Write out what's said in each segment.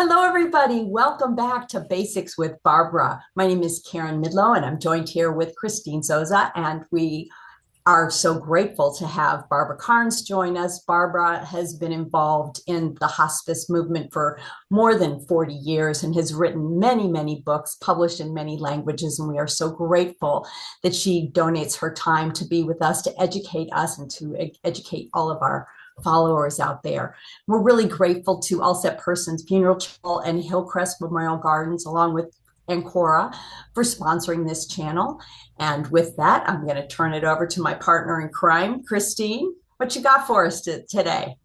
Hello, everybody. Welcome back to Basics with Barbara. My name is Karen Midlow, and I'm joined here with Christine Zoza. And we are so grateful to have Barbara Karnes join us. Barbara has been involved in the hospice movement for more than 40 years and has written many, many books, published in many languages. And we are so grateful that she donates her time to be with us, to educate us, and to educate all of our followers out there. We're really grateful to All Set Persons Funeral Channel and Hillcrest Memorial Gardens, along with Ancora, for sponsoring this channel. And with that, I'm going to turn it over to my partner in crime, Christine. What you got for us today?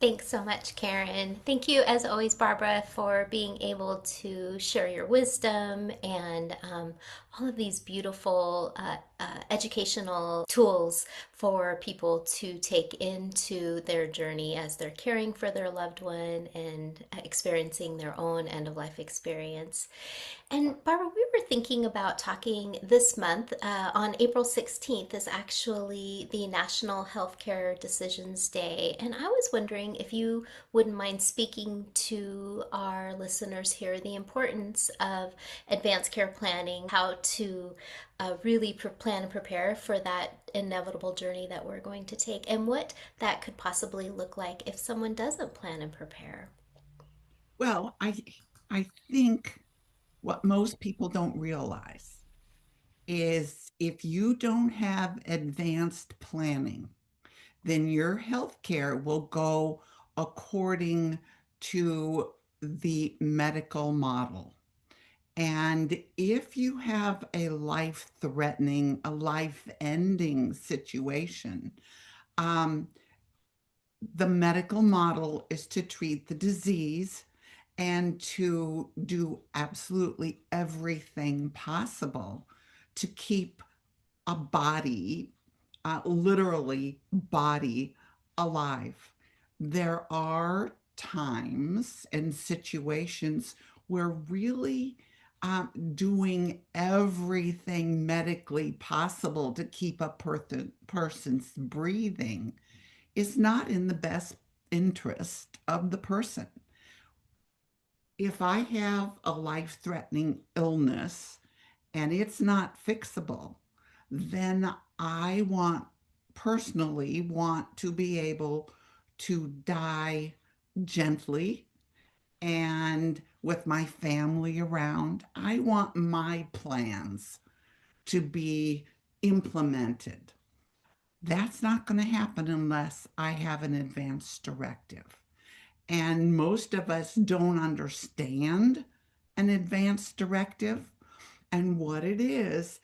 Thanks so much, Karen. Thank you, as always, Barbara, for being able to share your wisdom and all of these beautiful educational tools for people to take into their journey as they're caring for their loved one and experiencing their own end of life experience. And Barbara, we were thinking about talking this month. On April 16th is actually the National Healthcare Decisions Day. And I was wondering if you wouldn't mind speaking to our listeners here the importance of advanced care planning, how to really plan and prepare for that inevitable journey that we're going to take, and what that could possibly look like if someone doesn't plan and prepare. Well, I think what most people don't realize is if you don't have advanced planning, then your healthcare will go according to the medical model. And if you have a life-threatening, a life-ending situation, um, the medical model is to treat the disease and to do absolutely everything possible to keep a body, literally body, alive. There are times and situations where really doing everything medically possible to keep a person's breathing is not in the best interest of the person. If I have a life-threatening illness and it's not fixable, then personally want to be able to die gently and with my family around. I want my plans to be implemented. That's not going to happen unless I have an advance directive. And most of us don't understand an advance directive. And what it is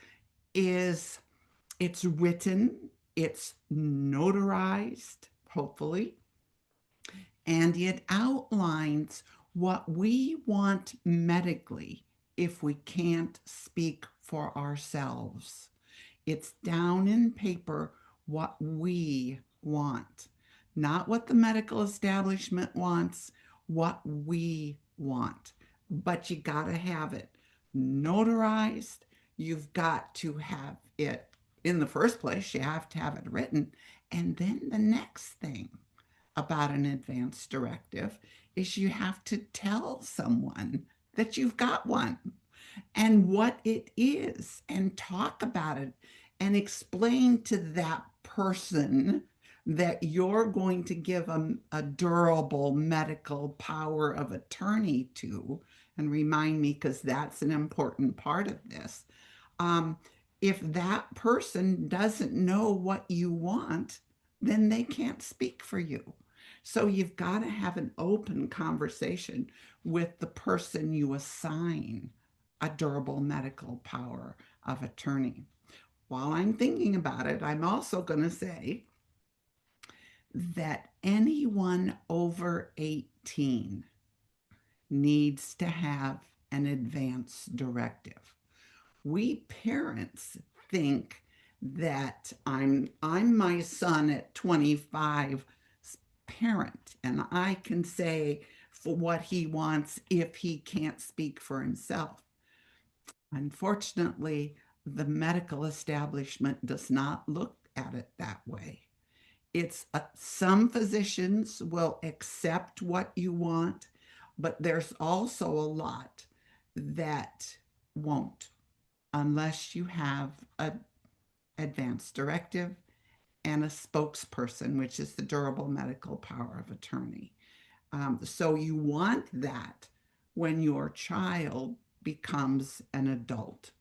it's written, it's notarized, hopefully, and it outlines what we want medically if we can't speak for ourselves. It's down in paper what we want, not what the medical establishment wants, what we want. But you got to have it notarized. You've got to have it in the first place, you have to have it written. And then the next thing about an advance directive is you have to tell someone that you've got one and what it is and talk about it and explain to that person that you're going to give a durable medical power of attorney to, and remind me because that's an important part of this. Um, if that person doesn't know what you want, then they can't speak for you. So you've got to have an open conversation with the person you assign a durable medical power of attorney. While I'm thinking about it, I'm also going to say that anyone over 18 needs to have an advance directive. We parents think that I'm my son at 25 parent and I can say for what he wants if he can't speak for himself. Unfortunately, the medical establishment does not look at it that way. It's some physicians will accept what you want, but there's also a lot that won't unless you have a advance directive and a spokesperson, which is the durable medical power of attorney. So you want that when your child becomes an adult,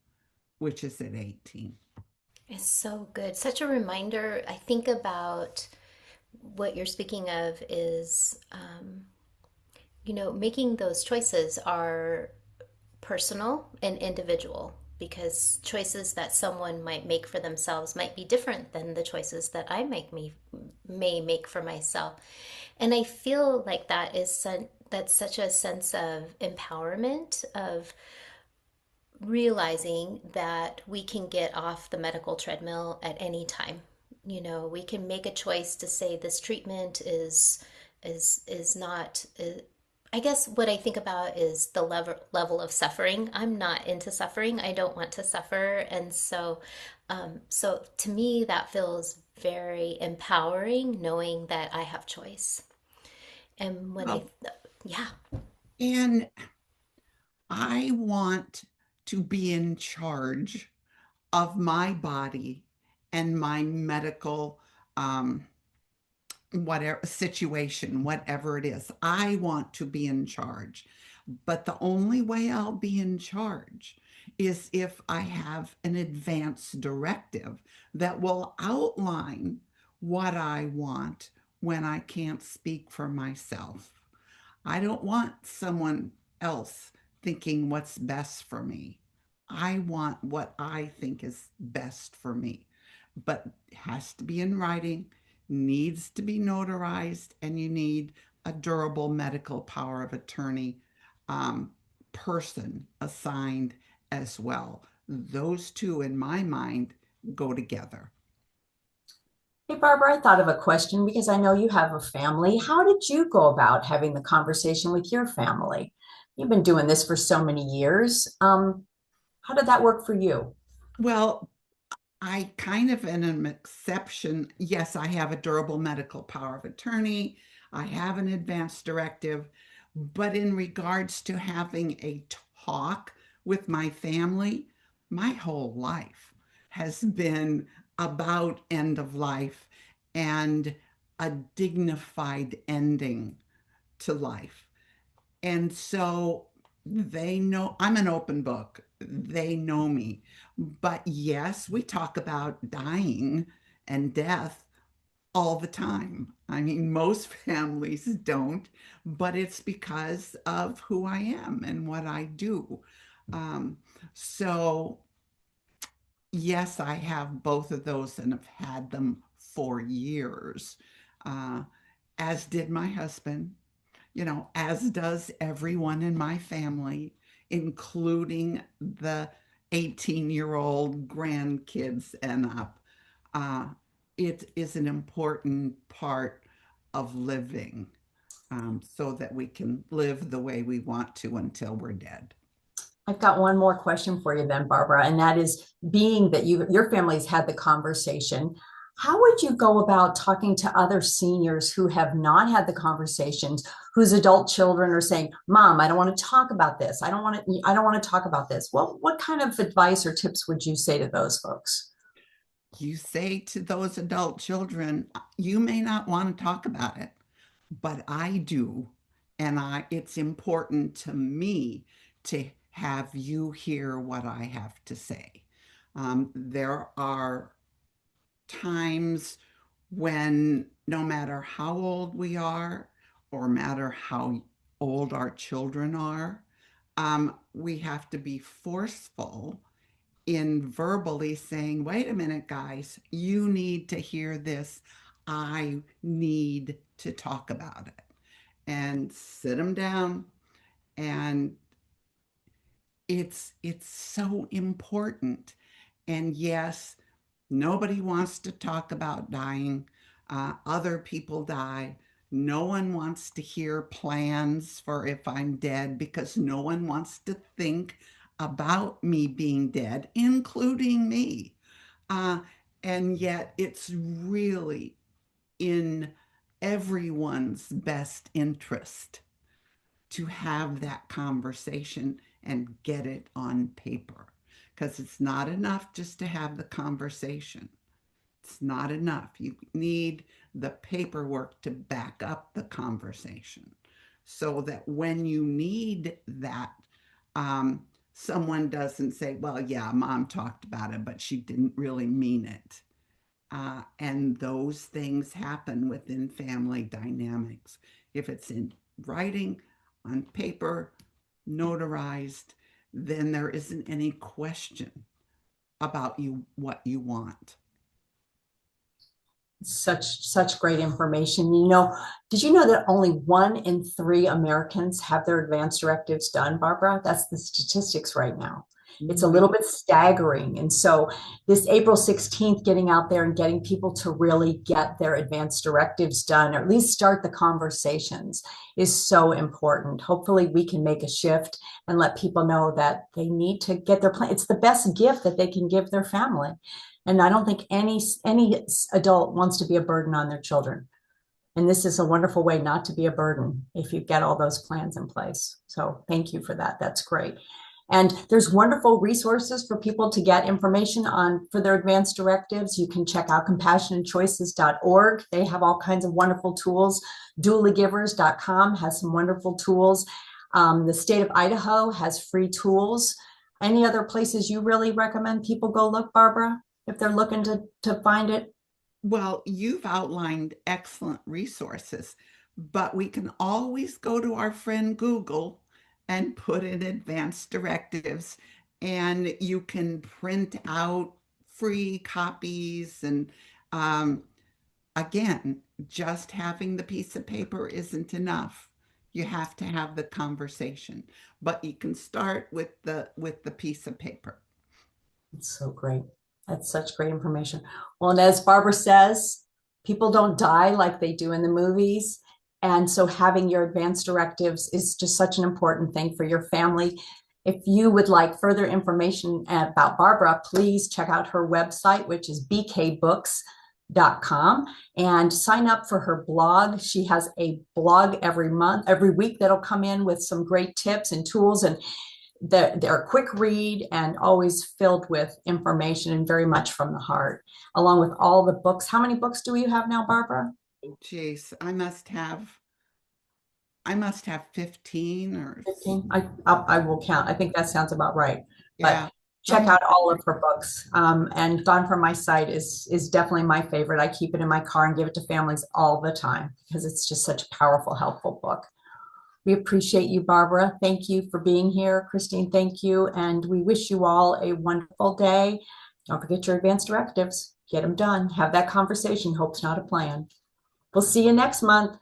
which is at 18. It's so good. Such a reminder. I think about what you're speaking of is, making those choices are personal and individual because choices that someone might make for themselves might be different than the choices that may make for myself. And I feel like that's such a sense of empowerment of realizing that we can get off the medical treadmill at any time. We can make a choice to say this treatment is not. I guess what I think about is the level of suffering. I'm not into suffering. I don't want to suffer, and so to me that feels very empowering, knowing that I have choice. And Well, yeah, and I want to be in charge of my body and my medical um, whatever situation, whatever it is. I want to be in charge. But the only way I'll be in charge is if I have an advance directive that will outline what I want when I can't speak for myself. I don't want someone else thinking what's best for me. I want what I think is best for me, but it has to be in writing, needs to be notarized, and you need a durable medical power of attorney um, person assigned as well. Those two, in my mind, go together. Hey, Barbara, I thought of a question because I know you have a family. How did you go about having the conversation with your family? You've been doing this for so many years. How did that work for you? Well, I kind of am an exception. Yes, I have a durable medical power of attorney. I have an advance directive. But in regards to having a talk with my family, my whole life has been about end of life and a dignified ending to life. And so they know I'm an open book. They know me. But yes, we talk about dying and death all the time. I mean, most families don't, but it's because of who I am and what I do. Um, so, yes, I have both of those and have had them for years, uh, as did my husband, as does everyone in my family, including the 18-year-old grandkids and up. Uh, it is an important part of living so that we can live the way we want to until we're dead. I've got one more question for you then, Barbara, and that is being that your family's had the conversation, how would you go about talking to other seniors who have not had the conversations, whose adult children are saying, "Mom, I don't want to talk about this. I don't want to talk about this." Well, what kind of advice or tips would you say to those folks? You say to those adult children, you may not want to talk about it, but I do. And it's important to me to have you hear what I have to say. There are times when no matter how old we are or matter how old our children are, we have to be forceful in verbally saying, wait a minute, guys, you need to hear this. I need to talk about it. And sit them down. And it's so important. And yes, nobody wants to talk about dying. Other people die. No one wants to hear plans for if I'm dead because no one wants to think about me being dead, including me. Uh, and yet, it's really in everyone's best interest to have that conversation and get it on paper. Because it's not enough just to have the conversation. It's not enough. You need the paperwork to back up the conversation so that when you need that, someone doesn't say, well, yeah, mom talked about it, but she didn't really mean it. And those things happen within family dynamics. If it's in writing, on paper, notarized, then there isn't any question about what you want. Such great information. You know, did you know that only 1 in 3 Americans have their advance directives done, Barbara? That's the statistics right now. It's a little bit staggering. And so this April 16th, getting out there and getting people to really get their advance directives done, or at least start the conversations, is so important. Hopefully we can make a shift and let people know that they need to get their plan. It's the best gift that they can give their family. And I don't think any adult wants to be a burden on their children. And this is a wonderful way not to be a burden if you get all those plans in place. So thank you for that. That's great. And there's wonderful resources for people to get information on for their advanced directives. You can check out compassionatechoices.org. They have all kinds of wonderful tools. Doulagivers.com has some wonderful tools. The state of Idaho has free tools. Any other places you really recommend people go look, Barbara, if they're looking to find it? Well, you've outlined excellent resources, but we can always go to our friend Google and put in advanced directives, and you can print out free copies. And again, just having the piece of paper isn't enough. You have to have the conversation, but you can start with the piece of paper. It's so great. That's such great information. Well, and as Barbara says, people don't die like they do in the movies. And so having your advance directives is just such an important thing for your family. If you would like further information about Barbara, please check out her website, which is bkbooks.com, and sign up for her blog. She has a blog every week that'll come in with some great tips and tools, and they're a quick read and always filled with information and very much from the heart, along with all the books. How many books do you have now, Barbara? Jeez, I must have 15 or 15. I will count. I think that sounds about right. yeah. But check out all of her books. And Gone from My Sight is definitely my favorite. I keep it in my car and give it to families all the time because it's just such a powerful, helpful book. We appreciate you, Barbara. Thank you for being here. Christine, thank you. And we wish you all a wonderful day. Don't forget your advance directives. Get them done. Have that conversation. Hope's not a plan. We'll see you next month.